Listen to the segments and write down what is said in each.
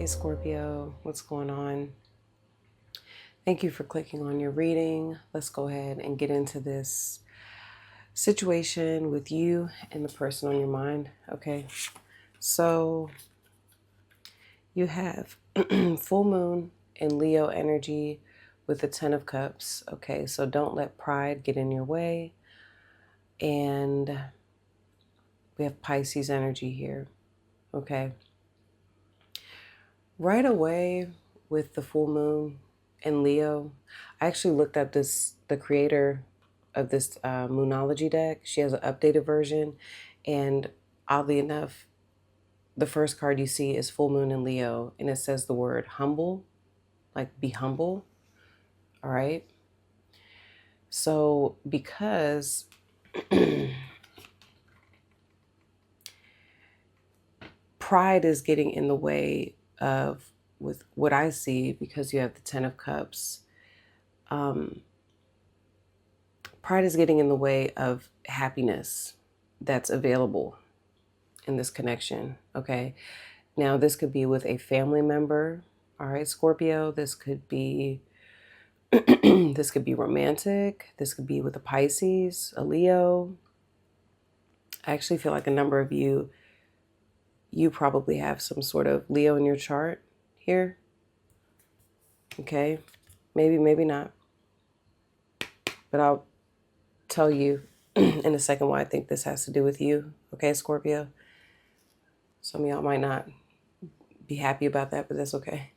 Hey Scorpio, what's going on? Thank you for clicking on your reading. Let's go ahead and get into this situation with you and the person on your mind. Okay, so you have full moon and Leo energy with the 10 of Cups. Okay, so don't let pride get in your way. And we have Pisces energy here. Okay, right away with the full moon and Leo, I actually looked up the creator of this Moonology deck. She has an updated version, and oddly enough, the first card you see is full moon in Leo, and it says the word humble, like be humble. All right. So because pride is getting in the way of with what I see, because you have the 10 of Cups. Pride is getting in the way of happiness that's available in this connection. Okay. Now, this could be with a family member. All right, Scorpio. This could be this could be romantic. This could be with a Pisces, a Leo. I actually feel like a number of you probably have some sort of Leo in your chart here. Okay. Maybe not. But I'll tell you in a second why I think this has to do with you. Okay, Scorpio. Some of y'all might not be happy about that, but that's okay.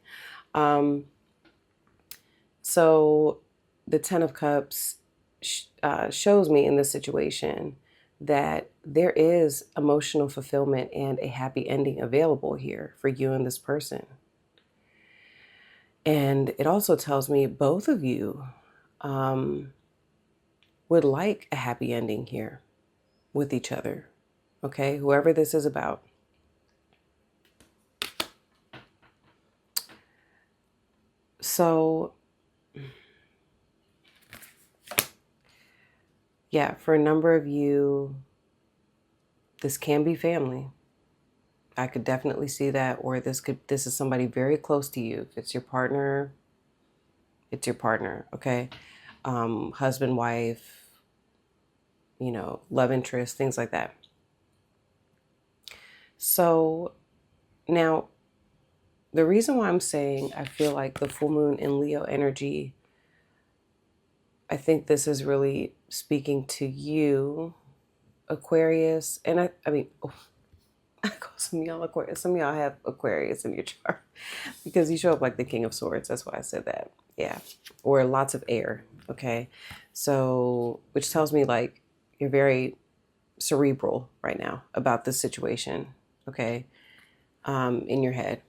So the 10 of Cups shows me in this situation that there is emotional fulfillment and a happy ending available here for you and this person. And it also tells me both of you would like a happy ending here with each other. Okay, whoever this is about. So yeah, for a number of you, this can be family. I could definitely see that. Or this is somebody very close to you. If it's your partner, it's your partner. Okay. Husband, wife, love interest, things like that. So now the reason why I'm saying I feel like the full moon in Leo energy, I think this is really speaking to you, Aquarius. And I mean, I call some of y'all Aquarius. Some of y'all have Aquarius in your chart because you show up like the King of Swords. That's why I said that. Yeah. Or lots of air. Okay. So, which tells me like you're very cerebral right now about this situation. Okay. In your head.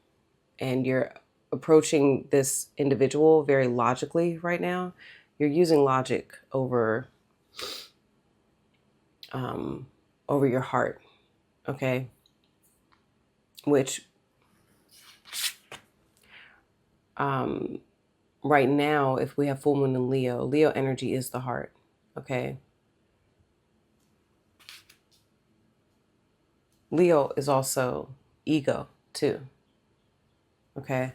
And you're approaching this individual very logically right now. You're using logic over your heart. Okay. Which right now, if we have full moon in Leo energy is the heart. Okay. Leo is also ego too. Okay.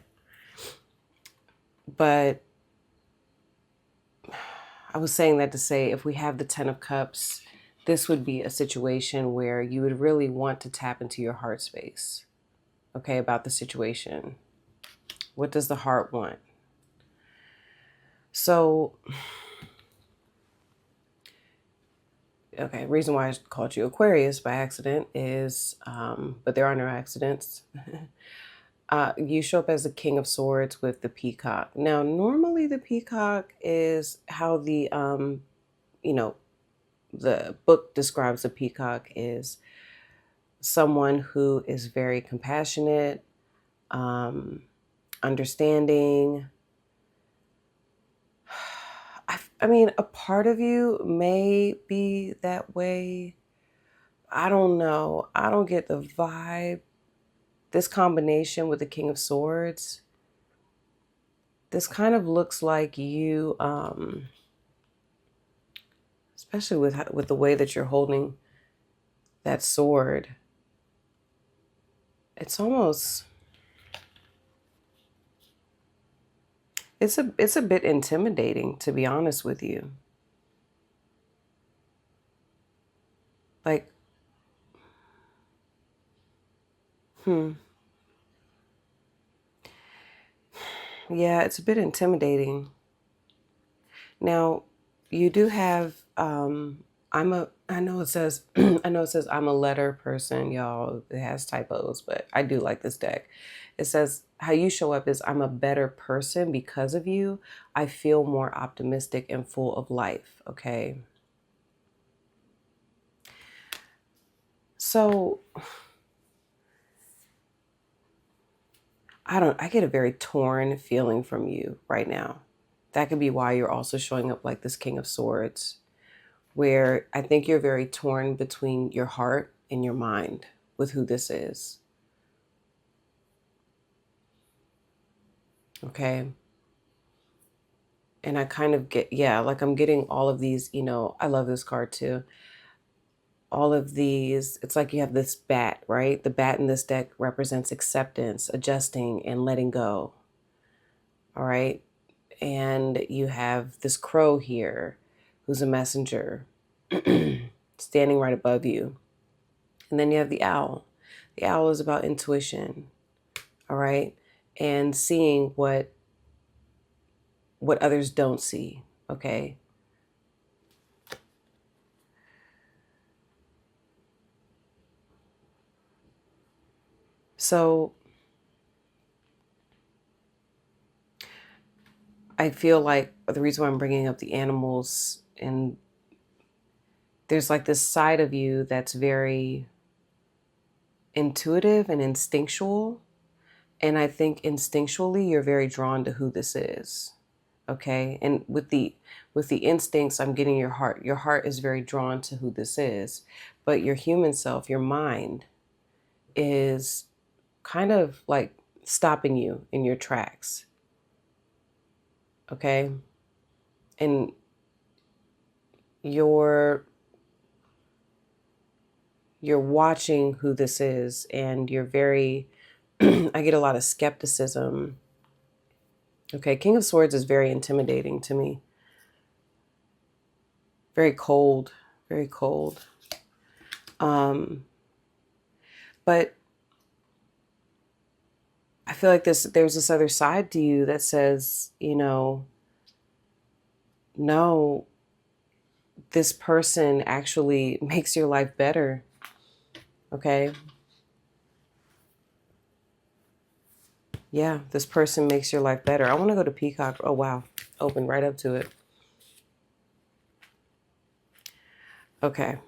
But I was saying that to say, if we have the 10 of Cups, this would be a situation where you would really want to tap into your heart space. Okay. About the situation. What does the heart want? So, okay, reason why I called you Aquarius by accident is, but there are no accidents. You show up as the King of Swords with the peacock. Now, normally the peacock is how the book describes the peacock is someone who is very compassionate, understanding. I mean, a part of you may be that way. I don't know. I don't get the vibe. This combination with the King of Swords, this kind of looks like you, especially with the way that you're holding that sword. It's almost, It's a bit intimidating, to be honest with you. Like, hmm. Yeah, it's a bit intimidating. Now, you do have I know it says I know it says I'm a letter person, y'all. It has typos, but I do like this deck. It says how you show up is I'm a better person because of you. I feel more optimistic and full of life, okay? So, I get a very torn feeling from you right now. That could be why you're also showing up like this King of Swords, where I think you're very torn between your heart and your mind with who this is. Okay. And I kind of get, yeah, like I'm getting all of these, I love this card too. All of these, it's like you have this bat, right? The bat in this deck represents acceptance, adjusting, and letting go. All right. And you have this crow here who's a messenger standing right above you. And then you have the owl. The owl is about intuition, all right? And seeing what others don't see, okay? So I feel like the reason why I'm bringing up the animals, and there's like this side of you that's very intuitive and instinctual. And I think instinctually you're very drawn to who this is. Okay. And with the instincts, I'm getting your heart. Your heart is very drawn to who this is. But your human self, your mind, is kind of like stopping you in your tracks. Okay. And you're you're watching who this is, and you're very I get a lot of skepticism. Okay, King of Swords is very intimidating to me. Very cold, very cold. But I feel like there's this other side to you that says, no, this person actually makes your life better. Okay? Yeah, this person makes your life better. I want to go to Peacock. Oh, wow. Open right up to it. Okay.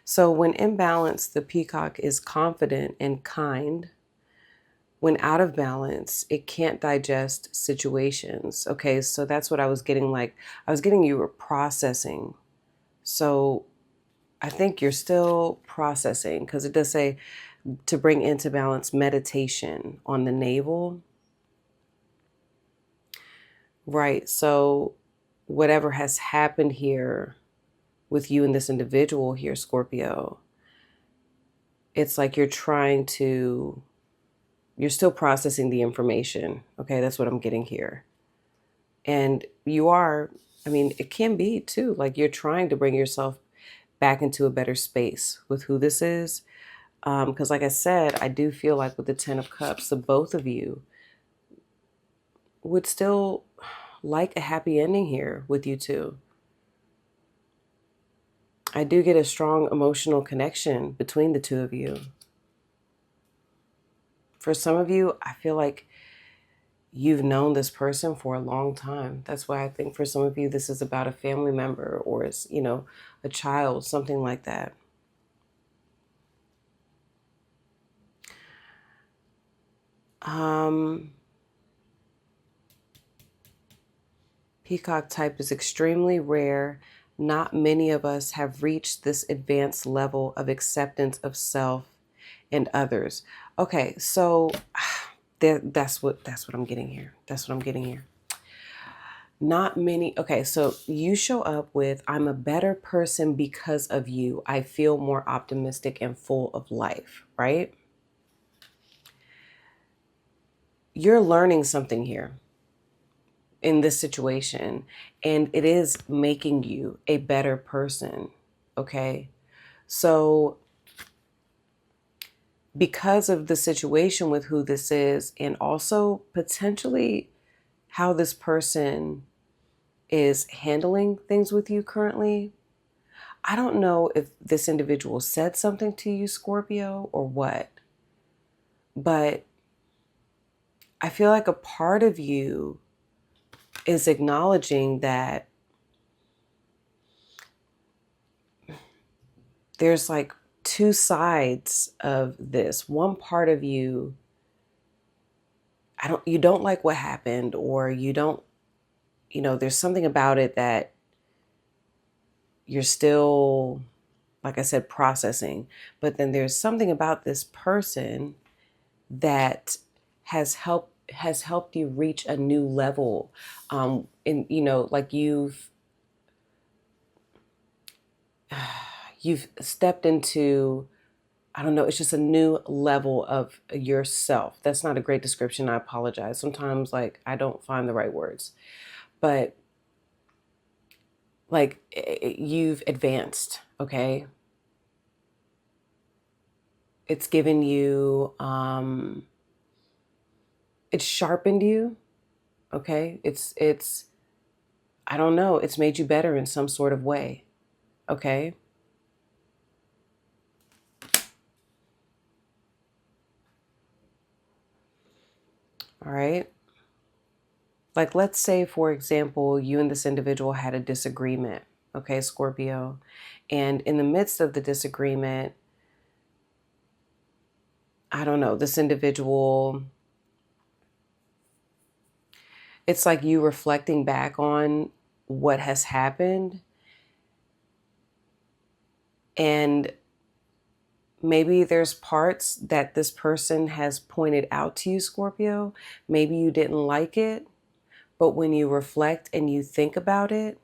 So when in balance, the Peacock is confident and kind. When out of balance, it can't digest situations. Okay, so that's what I was getting. Like, I was getting you were processing. So I think you're still processing, because it does say to bring into balance meditation on the navel. Right. So whatever has happened here with you and this individual here, Scorpio, it's like you're still processing the information. Okay, that's what I'm getting here. And you are, I mean, it can be too, like you're trying to bring yourself back into a better space with who this is. Because like I said, I do feel like with the Ten of Cups, the both of you would still like a happy ending here with you two. I do get a strong emotional connection between the two of you. For some of you, I feel like you've known this person for a long time. That's why I think for some of you, this is about a family member, or it's, a child, something like that. Peacock type is extremely rare. Not many of us have reached this advanced level of acceptance of self and others. Okay, so that's what I'm getting here. That's what I'm getting here. Not many. Okay, so you show up with I'm a better person because of you. I feel more optimistic and full of life, right? you're learning something here in this situation, and it is making you a better person. Okay. So because of the situation with who this is, and also potentially how this person is handling things with you currently, I don't know if this individual said something to you, Scorpio, or what, but I feel like a part of you is acknowledging that there's like two sides of this. One part of you, you don't like what happened, or you don't, there's something about it that you're still, like I said, processing. But then there's something about this person that has helped you reach a new level. And like you've stepped into, I don't know, it's just a new level of yourself. That's not a great description. I apologize. Sometimes like I don't find the right words, but like you've advanced, okay? It's given you, it's sharpened you, okay? It's, I don't know, it's made you better in some sort of way, okay? All right. Like, let's say, for example, you and this individual had a disagreement, okay, Scorpio. And in the midst of the disagreement, I don't know, this individual, it's like you reflecting back on what has happened. And maybe there's parts that this person has pointed out to you, Scorpio. Maybe you didn't like it, but when you reflect and you think about it,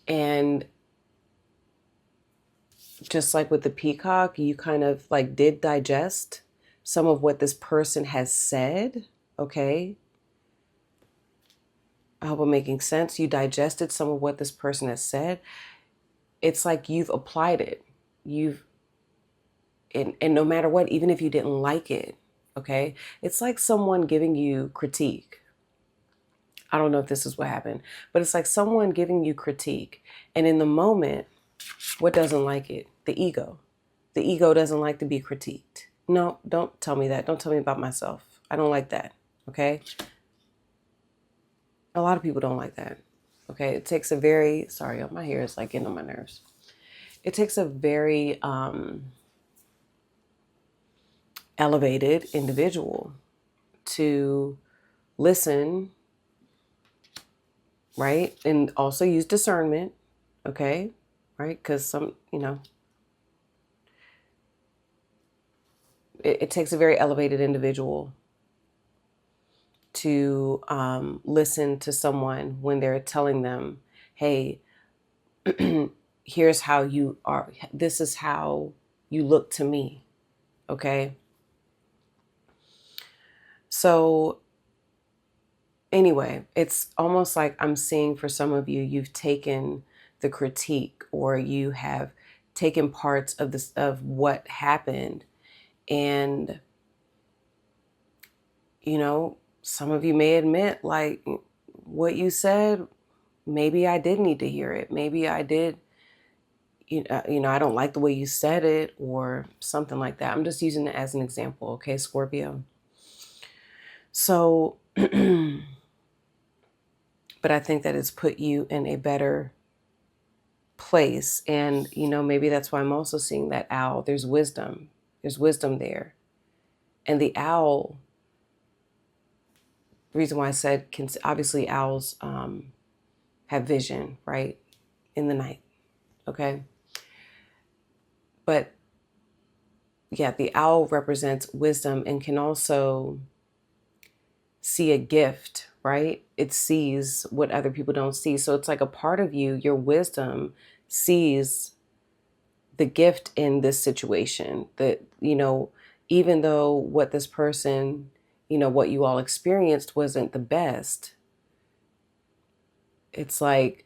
and just like with the peacock, you kind of like did digest some of what this person has said. Okay. I hope I'm making sense. You digested some of what this person has said. It's like you've applied it. And no matter what, even if you didn't like it, okay, it's like someone giving you critique. I don't know if this is what happened, but it's like someone giving you critique. And in the moment, what doesn't like it? The ego. The ego doesn't like to be critiqued. No, don't tell me that. Don't tell me about myself. I don't like that. Okay. A lot of people don't like that. Okay. It takes a very, sorry, my hair is like getting on my nerves. It takes a very elevated individual to listen, right? And also use discernment. Okay. Right. Because it takes a very elevated individual to listen to someone when they're telling them, hey, here's how you are. This is how you look to me. Okay. So anyway, it's almost like I'm seeing for some of you, you've taken the critique, or you have taken parts of this, of what happened. And, some of you may admit, like, what you said, maybe I did need to hear it. Maybe I did, I don't like the way you said it, or something like that. I'm just using it as an example. Okay, Scorpio. So, but I think that it's put you in a better place. And, maybe that's why I'm also seeing that owl. There's wisdom. There's wisdom there. And the owl, the reason why I said, obviously owls have vision, right? In the night. Okay. But yeah, the owl represents wisdom and can also see a gift, right? It sees what other people don't see. So it's like a part of you, your wisdom sees the gift in this situation, that, you know, even though what this person, you know, what you all experienced wasn't the best, it's like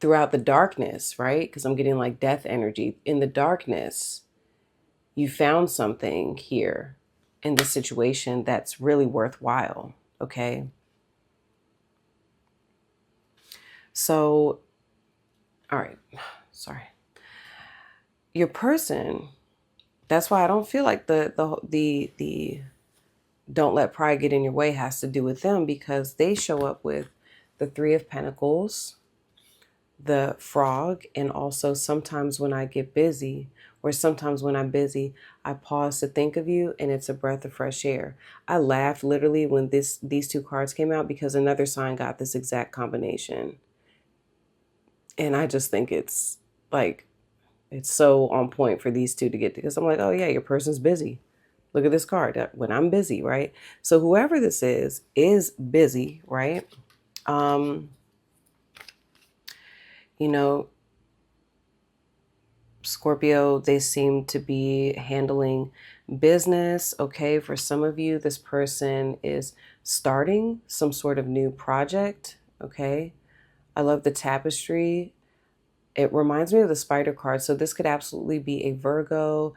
throughout the darkness, right? Because I'm getting like death energy. In the darkness, you found something here in the situation that's really worthwhile. Okay. So, all right. Sorry. Your person, that's why I don't feel like the don't let pride get in your way has to do with them, because they show up with the Three of Pentacles, the Frog, and also sometimes when I get busy, or sometimes when I'm busy, I pause to think of you, and it's a breath of fresh air. I laughed literally when these two cards came out, because another sign got this exact combination. And I just think it's like, it's so on point for these two to get, because I'm like, oh yeah, your person's busy. Look at this card. When I'm busy, right? So whoever this is busy, right? You know, Scorpio, they seem to be handling business. Okay. For some of you, this person is starting some sort of new project. Okay. I love the tapestry. It reminds me of the spider card. So this could absolutely be a Virgo.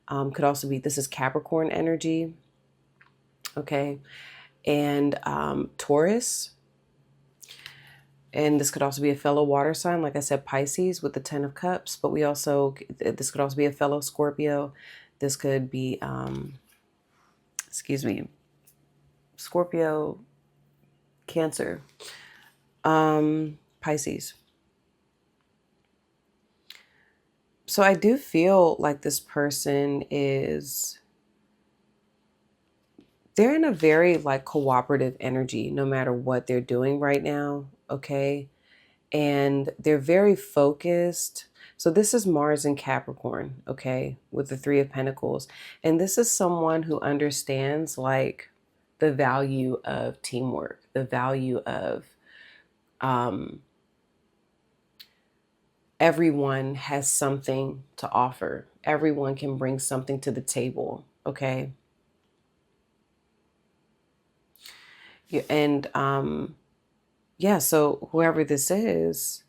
Could also be, this is Capricorn energy. Okay. And Taurus. And this could also be a fellow water sign, like I said, Pisces with the 10 of Cups. But we also, this could also be a fellow Scorpio. This could be, excuse me, Scorpio, Cancer, Pisces. So I do feel like this person is, they're in a very like cooperative energy, no matter what they're doing right now. Okay. And they're very focused. So this is Mars in Capricorn, okay, with the Three of Pentacles. And this is someone who understands like the value of teamwork, the value of everyone has something to offer. Everyone can bring something to the table, okay? And yeah, so whoever this is,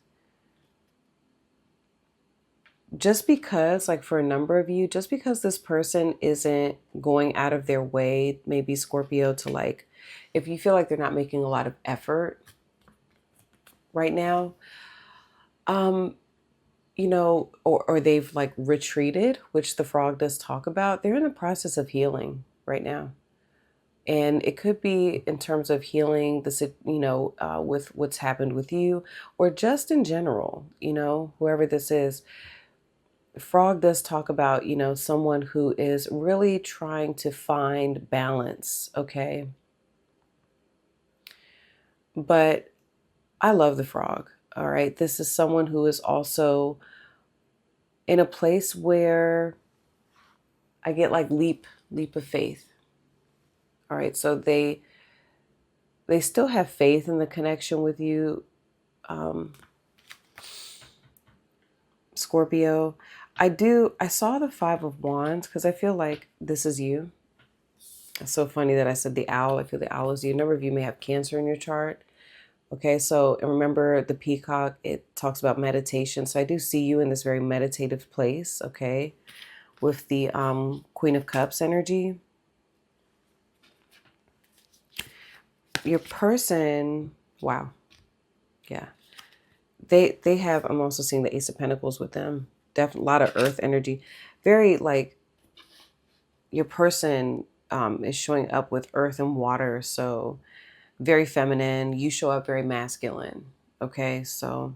just because, like for a number of you, just because this person isn't going out of their way, maybe Scorpio, to like, if you feel like they're not making a lot of effort right now, you know, or they've like retreated, which the frog does talk about, they're in the process of healing right now. And it could be in terms of healing the, you know, with what's happened with you, or just in general, you know, whoever this is. Frog does talk about, you know, someone who is really trying to find balance, okay? But I love the frog, all right? This is someone who is also in a place where I get like leap of faith. All right, so they still have faith in the connection with you, Scorpio. I saw the Five of Wands because I feel like this is you. It's so funny that I said the owl. I feel the owl is you. A number of you may have Cancer in your chart. Okay, so and remember the peacock, it talks about meditation. So I do see you in this very meditative place, okay, with the Queen of Cups energy. Your person, wow, yeah. They have, I'm also seeing the Ace of Pentacles with them. Definitely a lot of earth energy. Very like, your person is showing up with earth and water. So very feminine. You show up very masculine. Okay, so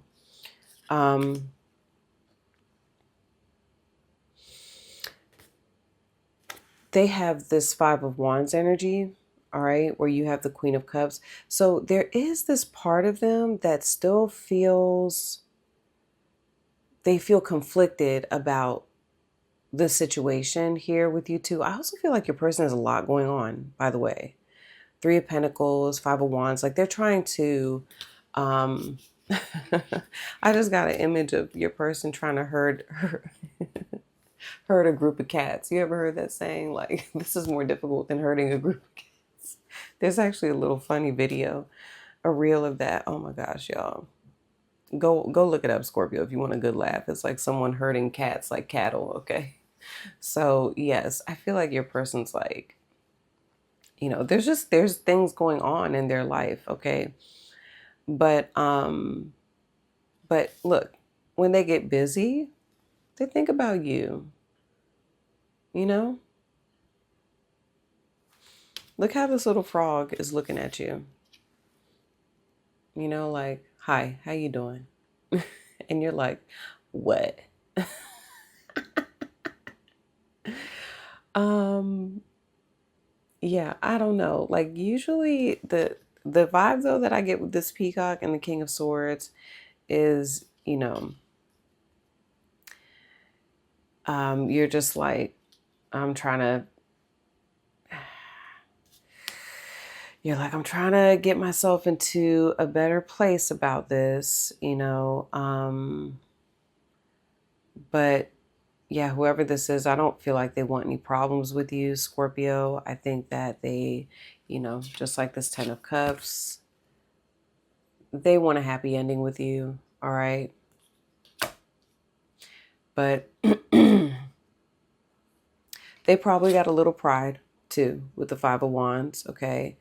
they have this Five of Wands energy, all right, where you have the Queen of Cups. So there is this part of them that still feels, they feel conflicted about the situation here with you two. I also feel like your person has a lot going on, by the way. Three of Pentacles, Five of Wands, like they're trying to, I just got an image of your person trying to herd herd a group of cats. You ever heard that saying? Like, this is more difficult than herding a group of cats. There's actually a little funny video, a reel of that. Oh my gosh, y'all. Go look it up, Scorpio, if you want a good laugh. It's like someone herding cats like cattle, okay? So, yes, I feel like your person's like, there's things going on in their life, okay? But look, when they get busy, they think about you. You know? Look how this little frog is looking at you. Like, "Hi, how you doing?" And you're like, "What?" Um, yeah, I don't know. Like, usually the vibe though that I get with this peacock and the King of Swords is, you're just like, I'm trying to you're like, I'm trying to get myself into a better place about this, but yeah, whoever this is, I don't feel like they want any problems with you, Scorpio. I think that they, just like this Ten of Cups, they want a happy ending with you, all right? But they probably got a little pride too with the Five of Wands, okay?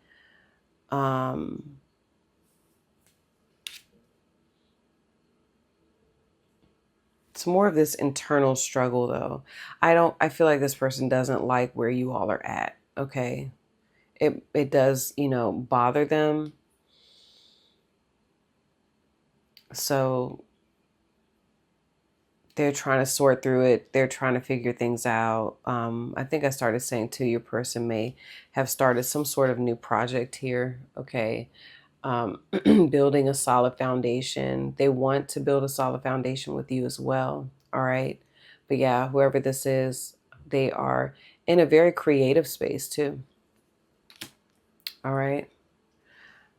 It's more of this internal struggle though. I feel like this person doesn't like where you all are at, okay? It does, bother them. So they're trying to sort through it. They're trying to figure things out. I think I started saying too, your person may have started some sort of new project here, okay? Building a solid foundation. They want to build a solid foundation with you as well, all right? But yeah, whoever this is, they are in a very creative space too, all right?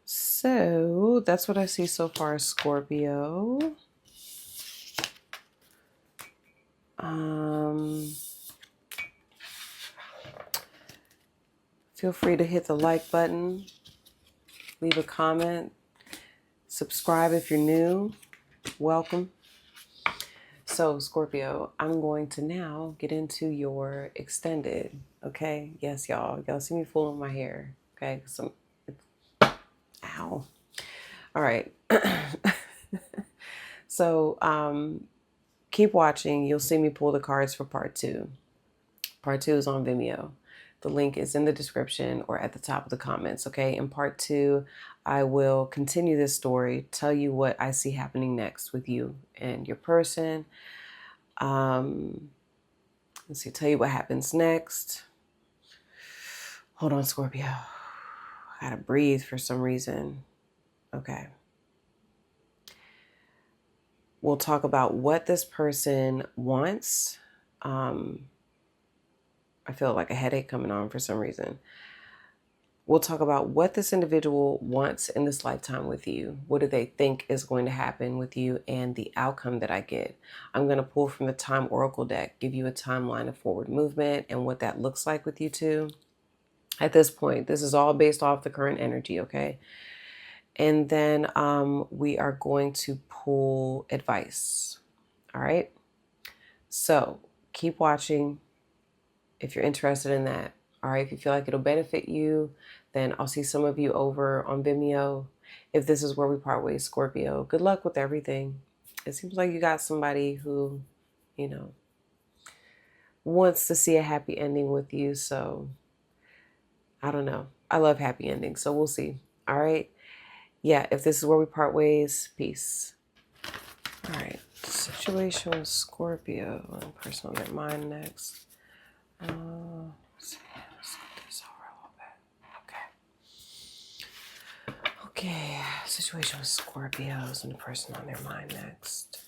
So that's what I see so far, Scorpio. Feel free to hit the like button, leave a comment, subscribe if you're new. Welcome. So, Scorpio, I'm going to now get into your extended, okay? Yes, y'all. Y'all see me fooling my hair, okay? Ow. All right. So, keep watching. You'll see me pull the cards for part 2. Part 2 is on Vimeo. The link is in the description or at the top of the comments, okay? In part 2, I will continue this story, tell you what I see happening next with you and your person. Let's see, tell you what happens next. Hold on, Scorpio. I gotta breathe for some reason. Okay. We'll talk about what this person wants. I feel like a headache coming on for some reason. We'll talk about what this individual wants in this lifetime with you. What do they think is going to happen with you and the outcome that I get. I'm going to pull from the Time Oracle deck, give you a timeline of forward movement and what that looks like with you two. At this point, this is all based off the current energy, okay? And then we are going to pull advice, all right? So keep watching if you're interested in that. All right, if you feel like it'll benefit you, then I'll see some of you over on Vimeo. If this is where we part ways, Scorpio, good luck with everything. It seems like you got somebody who, wants to see a happy ending with you. So I don't know. I love happy endings. So we'll see. All right. Yeah, if this is where we part ways, peace. All right. Situation with Scorpio and person on their mind next. Let's get this over a little bit. Okay. Situation with Scorpios and the person on their mind next.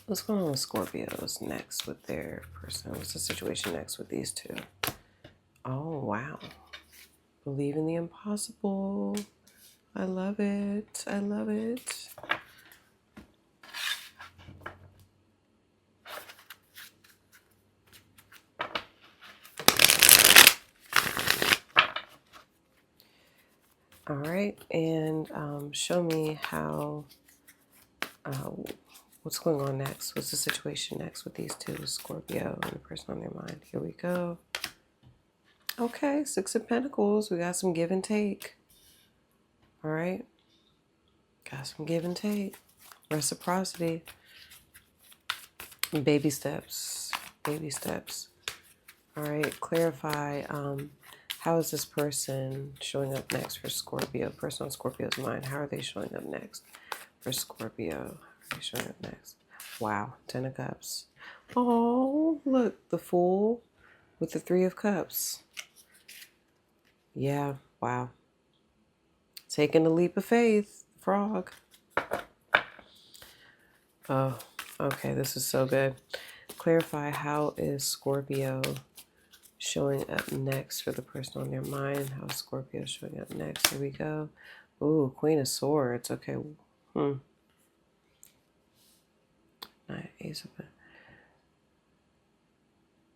What's going on with Scorpios next with their person? What's the situation next with these two? Oh, wow. Believe in the impossible. I love it. I love it. All right, and show me how, what's going on next? What's the situation next with these two, Scorpio and the person on their mind? Here we go. Okay, Six of Pentacles. We got some give and take. All right. Got some give and take. Reciprocity. Baby steps. Baby steps. All right. Clarify. How is this person showing up next for Scorpio? Person on Scorpio's mind. How are they showing up next for Scorpio? How are they showing up next? Wow. 10 of Cups. Oh, look. The Fool with the Three of Cups. Yeah. Wow. Taking a leap of faith. Frog. Oh, okay. This is so good. Clarify, how is Scorpio showing up next for the person on their mind? How is Scorpio showing up next? Here we go. Ooh, Queen of Swords. Okay. Ace of Pentacles.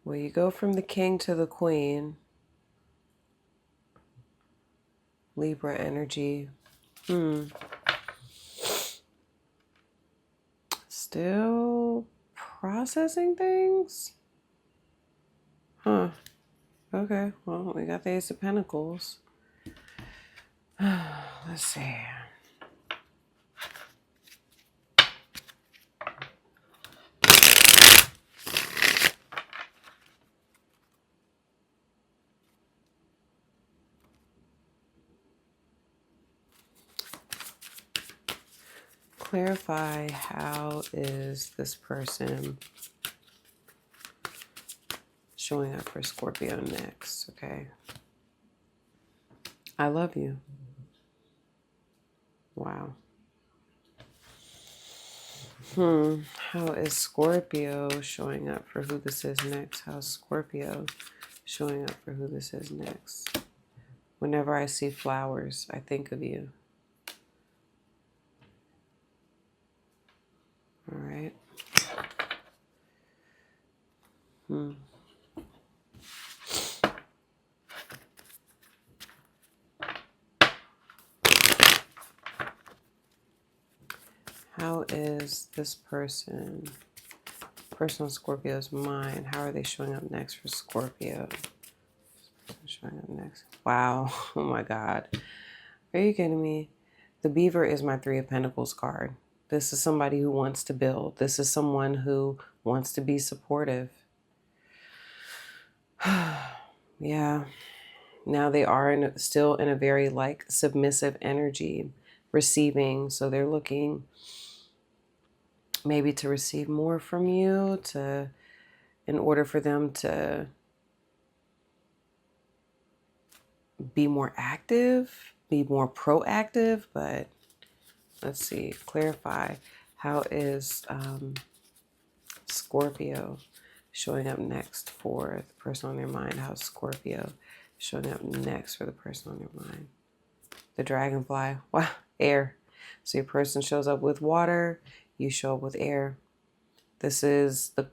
Well, you go from the King to the Queen. Libra energy. Still processing things? Huh. Okay. Well, we got the Ace of Pentacles. Let's see. Clarify, how is this person showing up for Scorpio next? Okay. I love you. Wow. How is Scorpio showing up for who this is next? How's Scorpio showing up for who this is next? Whenever I see flowers, I think of you. All right. How is this person on Scorpio's mind? How are they showing up next for Scorpio? Showing up next. Wow. Oh my God. Are you kidding me? The Beaver is my Three of Pentacles card. This is somebody who wants to build. This is someone who wants to be supportive. Yeah. Now they are still in a very like submissive energy, receiving. So they're looking maybe to receive more from you, in order for them to be more active, be more proactive. But let's see, clarify, how is Scorpio showing up next for the person on their mind? How's Scorpio showing up next for the person on their mind? The Dragonfly. Wow, air. So your person shows up with water, you show up with air. This is the,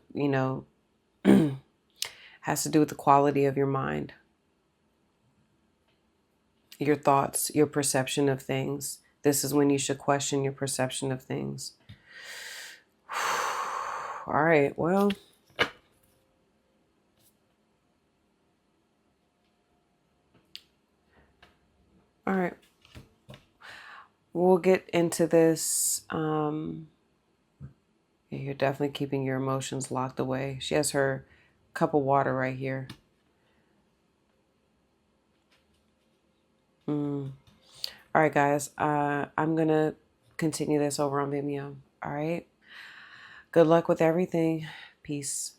has to do with the quality of your mind, your thoughts, your perception of things. This is when you should question your perception of things. All right, well, all right. We'll get into this. You're definitely keeping your emotions locked away. She has her cup of water right here. All right, guys. I'm going to continue this over on Vimeo. All right. Good luck with everything. Peace.